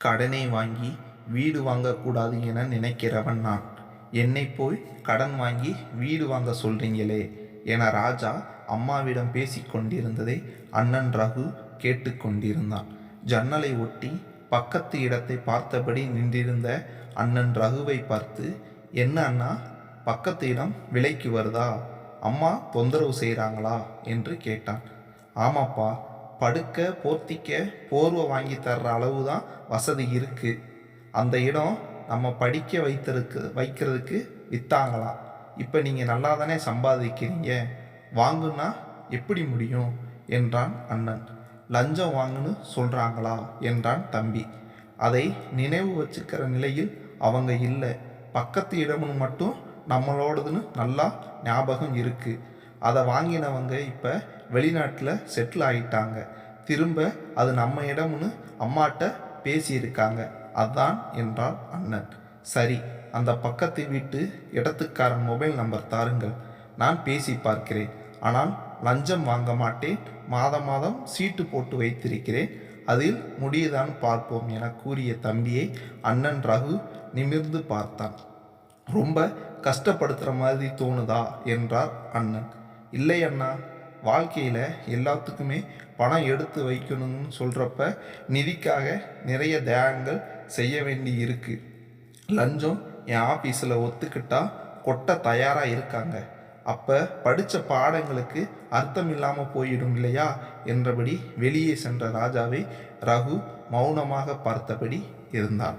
கடனை வாங்கி வீடு வாங்கக்கூடாது என நினைக்கிறவன் நான். என்னை போய் கடன் வாங்கி வீடு வாங்க சொல்றீங்களே என ராஜா அம்மாவிடம் பேசிக்கொண்டிருந்ததை அண்ணன் ரகு கேட்டுக்கொண்டிருந்தான். ஜன்னலை ஒட்டி பக்கத்து இடத்தை பார்த்தபடி நின்றிருந்த அண்ணன் ரகுவை பார்த்து, என்ன அண்ணா, பக்கத்து இடம் விலைக்கு வருதா? அம்மா தொந்தரவு செய்கிறாங்களா என்று கேட்டான். ஆமாப்பா, படுக்க போர்த்திக்க போர்வை வாங்கி தர்ற அளவு தான் வசதி இருக்கு. அந்த இடம் நம்ம படிக்க வைக்கிறதுக்கு வித்தாங்களாம். இப்போ நீங்கள் நல்லா தானே சம்பாதிக்கிறீங்க, வாங்குன்னா எப்படி முடியும் என்றான் அண்ணன். லஞ்சம் வாங்குன்னு சொல்கிறாங்களா என்றான் தம்பி. அதை நினைவு வச்சுக்கிற நிலையில் அவங்க இல்லை. பக்கத்து இடம்னு மட்டும் நம்மளோடதுன்னு நல்லா ஞாபகம் இருக்குது. அதை வாங்கினவங்க இப்போ வெளிநாட்டில் செட்டில் ஆகிட்டாங்க. திரும்ப அது நம்ம இடம்னு அம்மாட்ட பேசியிருக்காங்க, அதான் என்றான் அண்ணன். சரி, அந்த பக்கத்து வீட்டு இடத்துக்காரன் மொபைல் நம்பர் தாருங்கள், நான் பேசி பார்க்கிறேன். ஆனால் லஞ்சம் வாங்க மாட்டேன். மாதம் மாதம் சீட்டு போட்டு வைத்திருக்கிறேன், அதில் முடியுதான் பார்ப்போம் என கூறிய தம்பியை அண்ணன் ரகு நிமிர்ந்து பார்த்தான். ரொம்ப கஷ்டப்படுத்துகிற மாதிரி தோணுதா என்றார் அண்ணன். இல்லை அண்ணா, வாழ்க்கையில் எல்லாத்துக்குமே பணம் எடுத்து வைக்கணும்னு சொல்கிறப்ப நிதிக்காக நிறைய தியாகங்கள் செய்ய வேண்டி இருக்கு. லஞ்சம் என் ஆஃபீஸில் ஒத்துக்கிட்டா கொட்ட தயாராக இருக்காங்க. அப்போ படித்த பாடங்களுக்கு அர்த்தம் இல்லாமல் போயிடும் இல்லையா என்றபடி வெளியே சென்ற ராஜாவை ரகு மௌனமாக பார்த்தபடி இருந்தான்.